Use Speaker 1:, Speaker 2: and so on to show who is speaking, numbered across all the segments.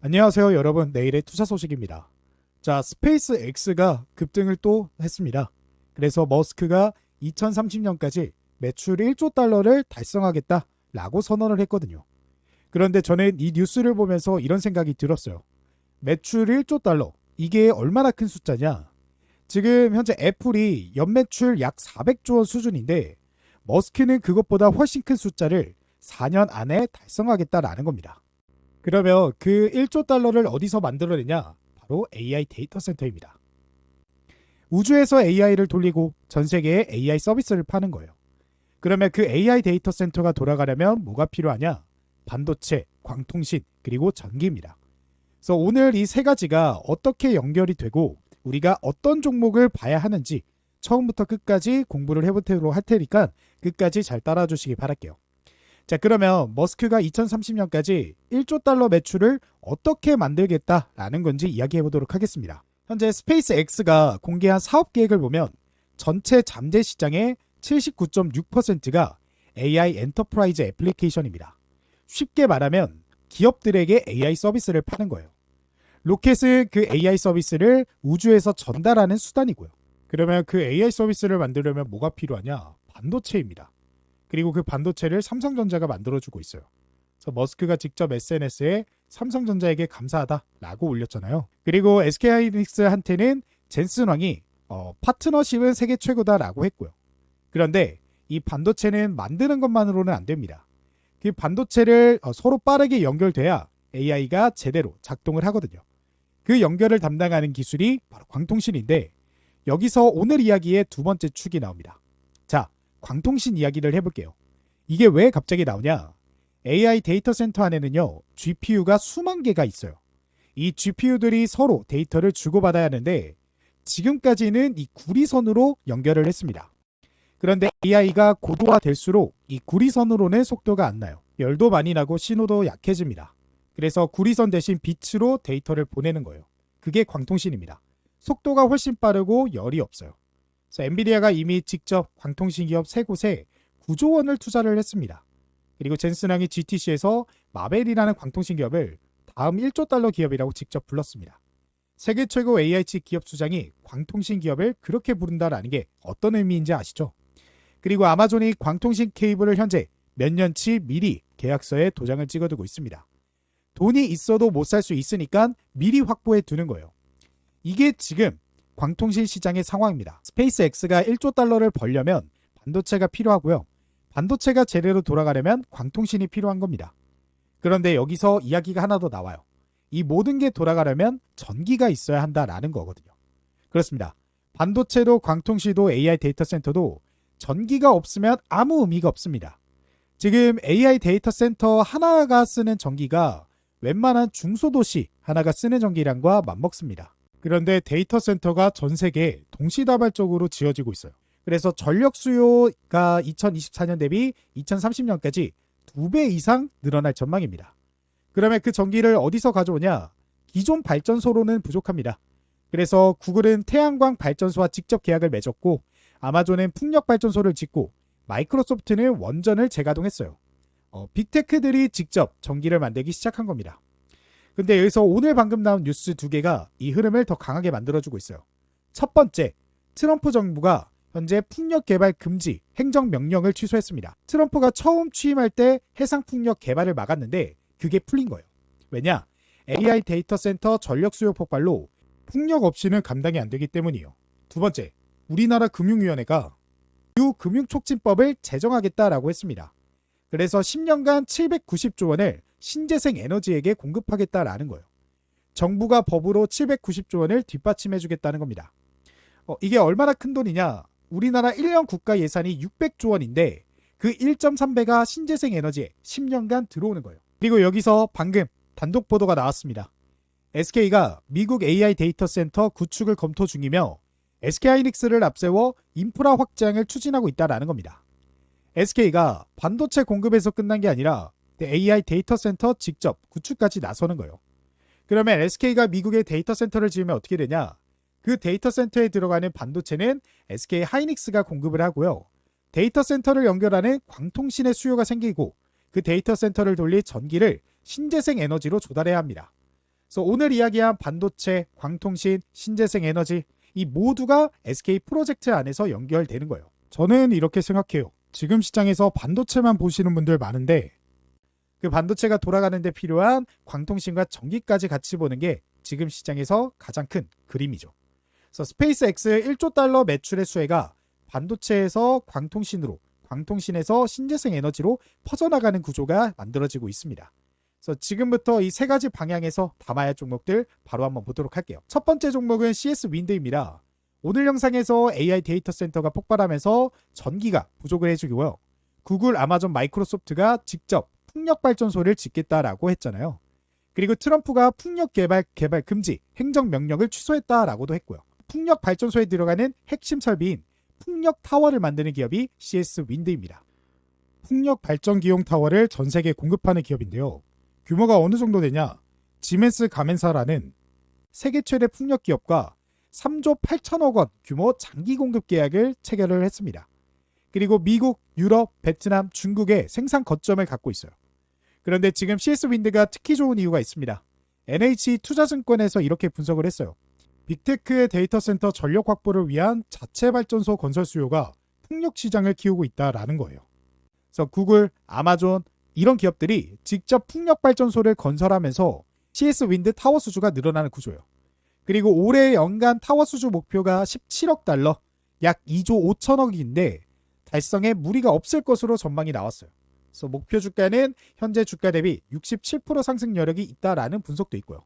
Speaker 1: 안녕하세요 여러분, 내일의 투자 소식입니다. 자, 스페이스 X가 급등을 또 했습니다. 그래서 머스크가 2030년까지 매출 1조 달러를 달성하겠다라고 선언을 했거든요. 그런데 저는 이 뉴스를 보면서 이런 생각이 들었어요. 매출 1조 달러, 이게 얼마나 큰 숫자냐? 지금 현재 애플이 연매출 약 400조 원 수준인데 머스크는 그것보다 훨씬 큰 숫자를 4년 안에 달성하겠다라는 겁니다. 그러면 그 1조 달러를 어디서 만들어내냐? 바로 AI 데이터 센터입니다. 우주에서 AI를 돌리고 전 세계에 AI 서비스를 파는 거예요. 그러면 그 AI 데이터 센터가 돌아가려면 뭐가 필요하냐? 반도체, 광통신, 그리고 전기입니다. 그래서 오늘 이 세 가지가 어떻게 연결이 되고 우리가 어떤 종목을 봐야 하는지 처음부터 끝까지 공부를 해보도록 할 테니까 끝까지 잘 따라와 주시기 바랄게요. 자, 그러면 머스크가 2030년까지 1조 달러 매출을 어떻게 만들겠다라는 건지 이야기해 보도록 하겠습니다. 현재 스페이스 X가 공개한 사업 계획을 보면 전체 잠재 시장의 79.6%가 AI 엔터프라이즈 애플리케이션입니다. 쉽게 말하면 기업들에게 AI 서비스를 파는 거예요. 로켓은 그 AI 서비스를 우주에서 전달하는 수단이고요. 그러면 그 AI 서비스를 만들려면 뭐가 필요하냐? 반도체입니다. 그리고 그 반도체를 삼성전자가 만들어주고 있어요. 그래서 머스크가 직접 SNS에 삼성전자에게 감사하다라고 올렸잖아요. 그리고 SK하이닉스한테는 젠슨 왕이 파트너십은 세계 최고다라고 했고요. 그런데 이 반도체는 만드는 것만으로는 안 됩니다. 그 반도체를 서로 빠르게 연결돼야 AI가 제대로 작동을 하거든요. 그 연결을 담당하는 기술이 바로 광통신인데 여기서 오늘 이야기의 두 번째 축이 나옵니다. 자, 광통신 이야기를 해볼게요. 이게 왜 갑자기 나오냐? AI 데이터 센터 안에는요, GPU가 수만 개가 있어요. 이 GPU들이 서로 데이터를 주고받아야 하는데 지금까지는 이 구리선으로 연결을 했습니다. 그런데 AI가 고도화될수록 이 구리선으로는 속도가 안 나요. 열도 많이 나고 신호도 약해집니다. 그래서 구리선 대신 빛으로 데이터를 보내는 거예요. 그게 광통신입니다. 속도가 훨씬 빠르고 열이 없어요. 그래서 엔비디아가 이미 직접 광통신 기업 3곳에 9조 원을 투자를 했습니다. 그리고 젠슨왕이 GTC에서 마벨이라는 광통신 기업을 다음 1조 달러 기업이라고 직접 불렀습니다. 세계 최고 AI 칩 기업 수장이 광통신 기업을 그렇게 부른다라는 게 어떤 의미인지 아시죠? 그리고 아마존이 광통신 케이블을 현재 몇 년치 미리 계약서에 도장을 찍어두고 있습니다. 돈이 있어도 못 살 수 있으니까 미리 확보해 두는 거예요. 이게 지금 광통신 시장의 상황입니다. 스페이스 X가 1조 달러를 벌려면 반도체가 필요하고요. 반도체가 제대로 돌아가려면 광통신이 필요한 겁니다. 그런데 여기서 이야기가 하나 더 나와요. 이 모든 게 돌아가려면 전기가 있어야 한다라는 거거든요. 그렇습니다. 반도체도 광통신도 AI 데이터 센터도 전기가 없으면 아무 의미가 없습니다. 지금 AI 데이터 센터 하나가 쓰는 전기가 웬만한 중소도시 하나가 쓰는 전기량과 맞먹습니다. 그런데 데이터 센터가 전 세계에 동시다발적으로 지어지고 있어요. 그래서 전력 수요가 2024년 대비 2030년까지 2배 이상 늘어날 전망입니다. 그러면 그 전기를 어디서 가져오냐? 기존 발전소로는 부족합니다. 그래서 구글은 태양광 발전소와 직접 계약을 맺었고 아마존은 풍력 발전소를 짓고 마이크로소프트는 원전을 재가동했어요. 빅테크들이 직접 전기를 만들기 시작한 겁니다. 근데 여기서 오늘 방금 나온 뉴스 2개가 이 흐름을 더 강하게 만들어주고 있어요. 첫 번째, 트럼프 정부가 현재 풍력 개발 금지 행정명령을 취소했습니다. 트럼프가 처음 취임할 때 해상풍력 개발을 막았는데 그게 풀린 거예요. 왜냐? AI 데이터 센터 전력 수요 폭발로 풍력 없이는 감당이 안 되기 때문이에요. 두 번째, 우리나라 금융위원회가 금융촉진법을 제정하겠다라고 했습니다. 그래서 10년간 790조 원을 신재생 에너지에게 공급하겠다라는 거예요. 정부가 법으로 790조 원을 뒷받침해주겠다는 겁니다. 이게 얼마나 큰 돈이냐? 우리나라 1년 국가 예산이 600조 원인데 그 1.3배가 신재생 에너지에 10년간 들어오는 거예요. 그리고 여기서 방금 단독 보도가 나왔습니다. SK가 미국 AI 데이터 센터 구축을 검토 중이며 SK하이닉스를 앞세워 인프라 확장을 추진하고 있다라는 겁니다. SK가 반도체 공급에서 끝난 게 아니라 AI 데이터 센터 직접 구축까지 나서는 거예요. 그러면 SK가 미국의 데이터 센터를 지으면 어떻게 되냐? 그 데이터 센터에 들어가는 반도체는 SK 하이닉스가 공급을 하고요. 데이터 센터를 연결하는 광통신의 수요가 생기고 그 데이터 센터를 돌릴 전기를 신재생 에너지로 조달해야 합니다. 그래서 오늘 이야기한 반도체, 광통신, 신재생 에너지 이 모두가 SK 프로젝트 안에서 연결되는 거예요. 저는 이렇게 생각해요. 지금 시장에서 반도체만 보시는 분들 많은데 그 반도체가 돌아가는 데 필요한 광통신과 전기까지 같이 보는 게 지금 시장에서 가장 큰 그림이죠. 그래서 스페이스X의 1조 달러 매출의 수혜가 반도체에서 광통신으로, 광통신에서 신재생 에너지로 퍼져나가는 구조가 만들어지고 있습니다. 그래서 지금부터 이 세 가지 방향에서 담아야 할 종목들 바로 한번 보도록 할게요. 첫 번째 종목은 CS 윈드입니다. 오늘 영상에서 AI 데이터 센터가 폭발하면서 전기가 부족을 해주고요. 구글, 아마존, 마이크로소프트가 직접 풍력 발전소를 짓겠다라고 했잖아요. 그리고 트럼프가 풍력 개발 금지 행정명령을 취소했다라고도 했고요. 풍력 발전소에 들어가는 핵심 설비인 풍력 타워를 만드는 기업이 CS 윈드입니다. 풍력 발전기용 타워를 전 세계에 공급하는 기업인데요. 규모가 어느 정도 되냐? 지멘스 가멘사라는 세계 최대 풍력 기업과 3조 8천억 원 규모 장기 공급 계약을 체결을 했습니다. 그리고 미국, 유럽, 베트남, 중국의 생산 거점을 갖고 있어요. 그런데 지금 CS 윈드가 특히 좋은 이유가 있습니다. NH 투자증권에서 이렇게 분석을 했어요. 빅테크의 데이터 센터 전력 확보를 위한 자체 발전소 건설 수요가 풍력 시장을 키우고 있다라는 거예요. 그래서 구글, 아마존 이런 기업들이 직접 풍력 발전소를 건설하면서 CS 윈드 타워 수주가 늘어나는 구조예요. 그리고 올해 연간 타워 수주 목표가 17억 달러, 약 2조 5천억인데 달성에 무리가 없을 것으로 전망이 나왔어요. 그래서 목표 주가는 현재 주가 대비 67% 상승 여력이 있다라는 분석도 있고요.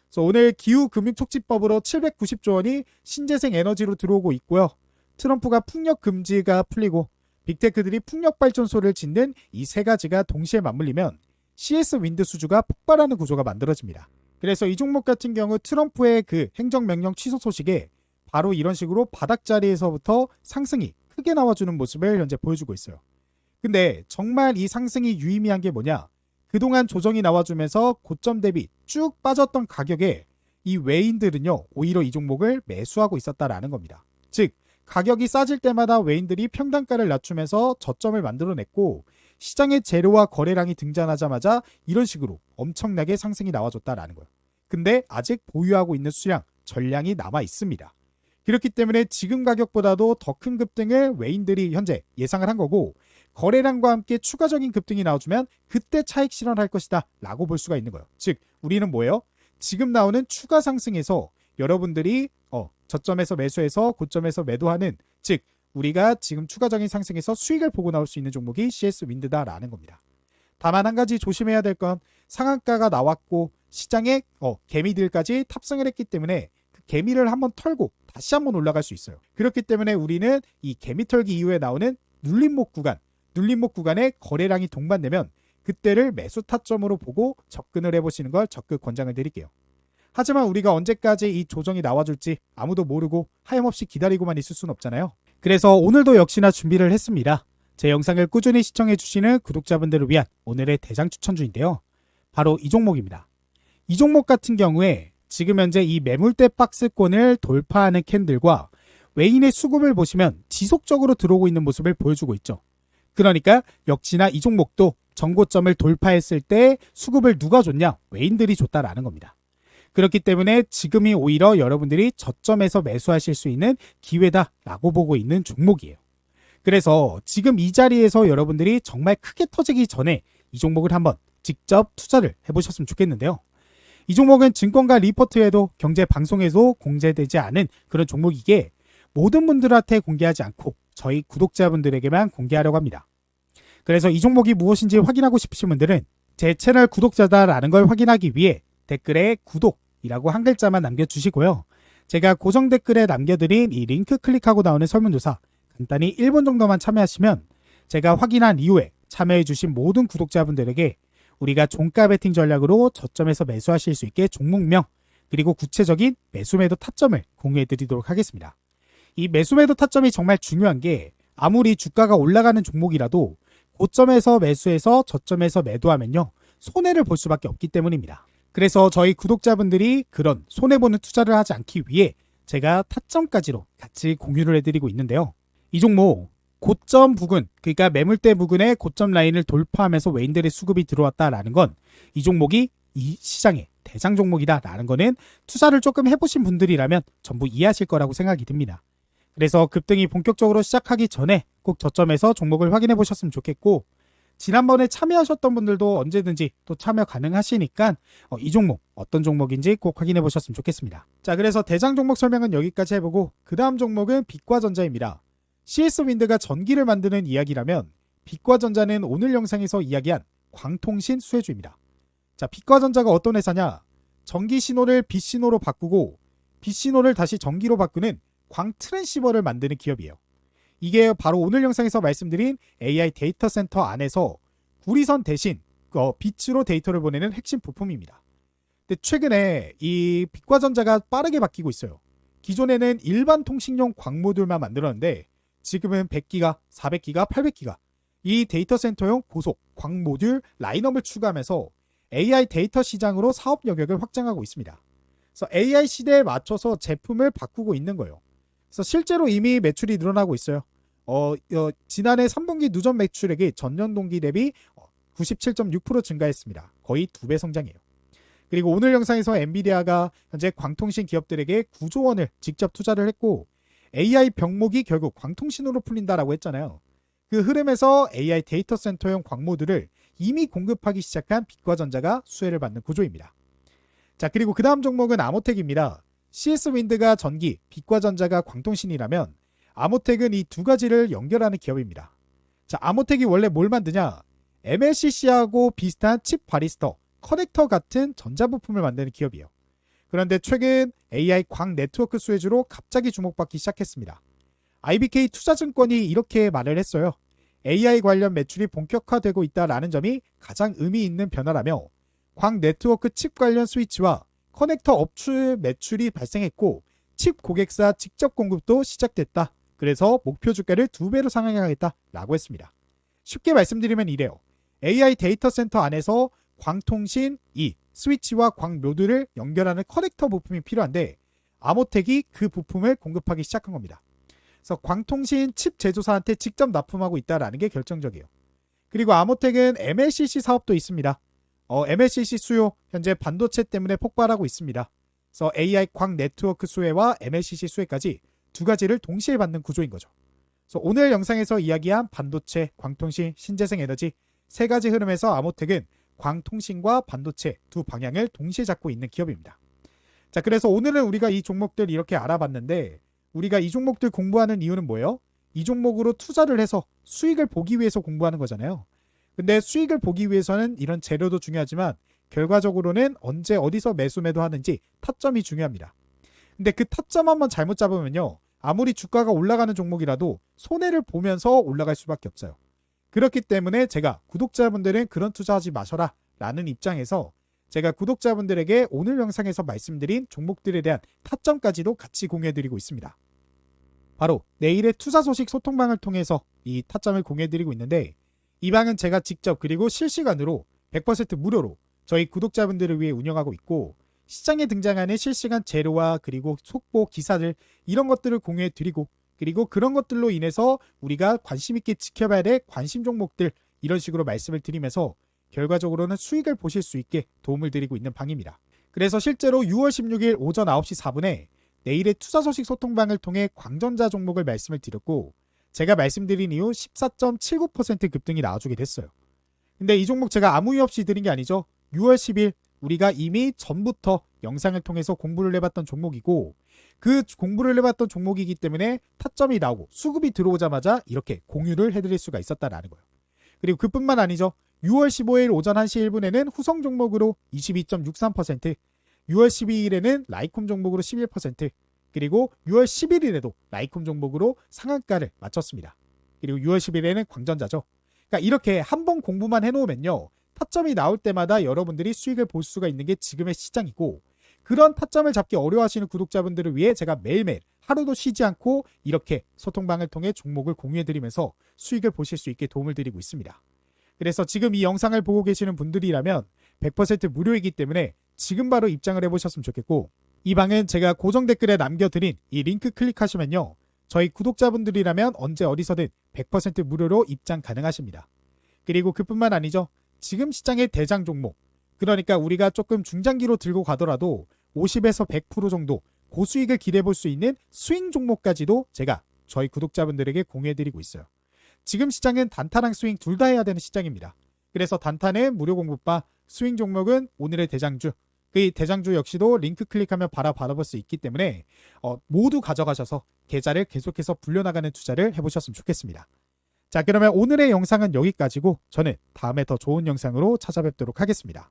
Speaker 1: 그래서 오늘 기후금융촉진법으로 790조 원이 신재생 에너지로 들어오고 있고요. 트럼프가 풍력 금지가 풀리고 빅테크들이 풍력 발전소를 짓는 이 세 가지가 동시에 맞물리면 CS 윈드 수주가 폭발하는 구조가 만들어집니다. 그래서 이 종목 같은 경우 트럼프의 그 행정명령 취소 소식에 바로 이런 식으로 바닥자리에서부터 상승이 크게 나와주는 모습을 현재 보여주고 있어요. 근데 정말 이 상승이 유의미한 게 뭐냐? 그동안 조정이 나와주면서 고점 대비 쭉 빠졌던 가격에 이 외인들은요 오히려 이 종목을 매수하고 있었다라는 겁니다. 즉 가격이 싸질 때마다 외인들이 평단가를 낮추면서 저점을 만들어냈고 시장의 재료와 거래량이 등장하자마자 이런 식으로 엄청나게 상승이 나와줬다라는 거예요. 근데 아직 보유하고 있는 수량, 전량이 남아 있습니다. 그렇기 때문에 지금 가격보다도 더 큰 급등을 외인들이 현재 예상을 한 거고 거래량과 함께 추가적인 급등이 나와주면 그때 차익 실현할 것이다 라고 볼 수가 있는 거예요. 즉 우리는 뭐예요? 지금 나오는 추가 상승에서 여러분들이 저점에서 매수해서 고점에서 매도하는 즉 우리가 지금 추가적인 상승에서 수익을 보고 나올 수 있는 종목이 CS 윈드다라는 겁니다. 다만 한 가지 조심해야 될 건 상한가가 나왔고 시장에 개미들까지 탑승을 했기 때문에 그 개미를 한번 털고 다시 한번 올라갈 수 있어요. 그렇기 때문에 우리는 이 개미 털기 이후에 나오는 눌림목 구간에 거래량이 동반되면 그때를 매수 타점으로 보고 접근을 해보시는 걸 적극 권장을 드릴게요. 하지만 우리가 언제까지 이 조정이 나와줄지 아무도 모르고 하염없이 기다리고만 있을 수는 없잖아요. 그래서 오늘도 역시나 준비를 했습니다. 제 영상을 꾸준히 시청해주시는 구독자분들을 위한 오늘의 대장 추천주인데요. 바로 이 종목입니다. 이 종목 같은 경우에 지금 현재 이 매물대 박스권을 돌파하는 캔들과 외인의 수급을 보시면 지속적으로 들어오고 있는 모습을 보여주고 있죠. 그러니까 역시나 이 종목도 전고점을 돌파했을 때 수급을 누가 줬냐? 외인들이 줬다라는 겁니다. 그렇기 때문에 지금이 오히려 여러분들이 저점에서 매수하실 수 있는 기회다라고 보고 있는 종목이에요. 그래서 지금 이 자리에서 여러분들이 정말 크게 터지기 전에 이 종목을 한번 직접 투자를 해보셨으면 좋겠는데요. 이 종목은 증권가 리포트에도 경제 방송에도 공개되지 않은 그런 종목이기에 모든 분들한테 공개하지 않고 저희 구독자분들에게만 공개하려고 합니다. 그래서 이 종목이 무엇인지 확인하고 싶으신 분들은 제 채널 구독자다라는 걸 확인하기 위해 댓글에 구독이라고 한 글자만 남겨주시고요. 제가 고정 댓글에 남겨드린 이 링크 클릭하고 나오는 설문조사 간단히 1분 정도만 참여하시면 제가 확인한 이후에 참여해주신 모든 구독자분들에게 우리가 종가 베팅 전략으로 저점에서 매수하실 수 있게 종목명 그리고 구체적인 매수매도 타점을 공유해드리도록 하겠습니다. 이 매수매도 타점이 정말 중요한 게 아무리 주가가 올라가는 종목이라도 고점에서 매수해서 저점에서 매도하면요 손해를 볼 수밖에 없기 때문입니다. 그래서 저희 구독자분들이 그런 손해보는 투자를 하지 않기 위해 제가 타점까지로 같이 공유를 해드리고 있는데요. 이 종목 고점 부근 그러니까 매물대 부근의 고점 라인을 돌파하면서 외인들의 수급이 들어왔다라는 건 이 종목이 이 시장에 대장 종목이다라는 거는 투자를 조금 해보신 분들이라면 전부 이해하실 거라고 생각이 듭니다. 그래서 급등이 본격적으로 시작하기 전에 꼭 저점에서 종목을 확인해 보셨으면 좋겠고, 지난번에 참여하셨던 분들도 언제든지 또 참여 가능하시니까 이 종목 어떤 종목인지 꼭 확인해 보셨으면 좋겠습니다. 자, 그래서 대장 종목 설명은 여기까지 해보고 그 다음 종목은 빛과전자입니다. CS윈드가 전기를 만드는 이야기라면 빛과전자는 오늘 영상에서 이야기한 광통신 수혜주입니다. 자, 빛과전자가 어떤 회사냐? 전기 신호를 빛 신호로 바꾸고 빛 신호를 다시 전기로 바꾸는 광 트랜시버를 만드는 기업이에요. 이게 바로 오늘 영상에서 말씀드린 AI 데이터 센터 안에서 구리선 대신 빛으로 데이터를 보내는 핵심 부품입니다. 근데 최근에 이 빛과전자가 빠르게 바뀌고 있어요. 기존에는 일반 통신용 광 모듈만 만들었는데 지금은 100기가, 400기가, 800기가 이 데이터 센터용 고속 광 모듈 라인업을 추가하면서 AI 데이터 시장으로 사업 영역을 확장하고 있습니다. 그래서 AI 시대에 맞춰서 제품을 바꾸고 있는 거예요. 그래서 실제로 이미 매출이 늘어나고 있어요. 지난해 3분기 누적 매출액이 전년 동기 대비 97.6% 증가했습니다. 거의 2배 성장이에요. 그리고 오늘 영상에서 엔비디아가 현재 광통신 기업들에게 9조 원을 직접 투자를 했고 AI 병목이 결국 광통신으로 풀린다라고 했잖아요. 그 흐름에서 AI 데이터 센터용 광모듈을 이미 공급하기 시작한 빛과전자가 수혜를 받는 구조입니다. 자, 그리고 그 다음 종목은 아모텍입니다. CS윈드가 전기, 빛과전자가 광통신이라면 아모텍은 이 두 가지를 연결하는 기업입니다. 자, 아모텍이 원래 뭘 만드냐? MLCC하고 비슷한 칩 바리스터, 커넥터 같은 전자부품을 만드는 기업이에요. 그런데 최근 AI 광 네트워크 수혜주로 갑자기 주목받기 시작했습니다. IBK 투자증권이 이렇게 말을 했어요. AI 관련 매출이 본격화되고 있다라는 점이 가장 의미 있는 변화라며 광 네트워크 칩 관련 스위치와 커넥터 업출 매출이 발생했고 칩 고객사 직접 공급도 시작됐다. 그래서 목표 주가를 2배로 상향하겠다라고 했습니다. 쉽게 말씀드리면 이래요. AI 데이터 센터 안에서 광통신 스위치와 광 모듈을 연결하는 커넥터 부품이 필요한데 아모텍이 그 부품을 공급하기 시작한 겁니다. 그래서 광통신 칩 제조사한테 직접 납품하고 있다는 게 결정적이에요. 그리고 아모텍은 MLCC 사업도 있습니다. MLCC 수요 현재 반도체 때문에 폭발하고 있습니다. 그래서 AI 광 네트워크 수혜와 MLCC 수혜까지 두 가지를 동시에 받는 구조인 거죠. 그래서 오늘 영상에서 이야기한 반도체, 광통신, 신재생 에너지 세 가지 흐름에서 아모텍은 광통신과 반도체 두 방향을 동시에 잡고 있는 기업입니다. 자, 그래서 오늘은 우리가 이 종목들 이렇게 알아봤는데 우리가 이 종목들 공부하는 이유는 뭐예요? 이 종목으로 투자를 해서 수익을 보기 위해서 공부하는 거잖아요. 근데 수익을 보기 위해서는 이런 재료도 중요하지만 결과적으로는 언제 어디서 매수 매도하는지 타점이 중요합니다. 근데 그 타점 한번 잘못 잡으면요. 아무리 주가가 올라가는 종목이라도 손해를 보면서 올라갈 수밖에 없어요. 그렇기 때문에 제가 구독자분들은 그런 투자하지 마셔라 라는 입장에서 제가 구독자분들에게 오늘 영상에서 말씀드린 종목들에 대한 타점까지도 같이 공유해드리고 있습니다. 바로 내일의 투자 소식 소통방을 통해서 이 타점을 공유해드리고 있는데 이 방은 제가 직접 그리고 실시간으로 100% 무료로 저희 구독자분들을 위해 운영하고 있고 시장에 등장하는 실시간 재료와 그리고 속보 기사들 이런 것들을 공유해드리고 그리고 그런 것들로 인해서 우리가 관심 있게 지켜봐야 될 관심 종목들 이런 식으로 말씀을 드리면서 결과적으로는 수익을 보실 수 있게 도움을 드리고 있는 방입니다. 그래서 실제로 6월 16일 오전 9시 4분에 내일의 투자 소식 소통방을 통해 광전자 종목을 말씀을 드렸고 제가 말씀드린 이후 14.79% 급등이 나와주게 됐어요. 근데 이 종목 제가 아무 이유 없이 드린 게 아니죠. 6월 10일 우리가 이미 전부터 영상을 통해서 공부를 해봤던 종목이고 그 공부를 해봤던 종목이기 때문에 타점이 나오고 수급이 들어오자마자 이렇게 공유를 해드릴 수가 있었다라는 거예요. 그리고 그뿐만 아니죠. 6월 15일 오전 1시 1분에는 후성 종목으로 22.63%, 6월 12일에는 라이콤 종목으로 11%, 그리고 6월 11일에도 라이콤 종목으로 상한가를 맞췄습니다. 그리고 6월 10일에는 광전자죠. 그러니까 이렇게 한번 공부만 해놓으면요. 타점이 나올 때마다 여러분들이 수익을 볼 수가 있는 게 지금의 시장이고 그런 타점을 잡기 어려워하시는 구독자분들을 위해 제가 매일매일 하루도 쉬지 않고 이렇게 소통방을 통해 종목을 공유해드리면서 수익을 보실 수 있게 도움을 드리고 있습니다. 그래서 지금 이 영상을 보고 계시는 분들이라면 100% 무료이기 때문에 지금 바로 입장을 해보셨으면 좋겠고 이 방은 제가 고정 댓글에 남겨드린 이 링크 클릭하시면요. 저희 구독자분들이라면 언제 어디서든 100% 무료로 입장 가능하십니다. 그리고 그뿐만 아니죠. 지금 시장의 대장 종목 그러니까 우리가 조금 중장기로 들고 가더라도 50에서 100% 정도 고수익을 기대해 볼 수 있는 스윙 종목까지도 제가 저희 구독자분들에게 공유해드리고 있어요. 지금 시장은 단타랑 스윙 둘 다 해야 되는 시장입니다. 그래서 단타는 무료 공부바, 스윙 종목은 오늘의 대장주, 그 대장주 역시도 링크 클릭하면 바로 받아볼 수 있기 때문에 모두 가져가셔서 계좌를 계속해서 불려나가는 투자를 해보셨으면 좋겠습니다. 자, 그러면 오늘의 영상은 여기까지고 저는 다음에 더 좋은 영상으로 찾아뵙도록 하겠습니다.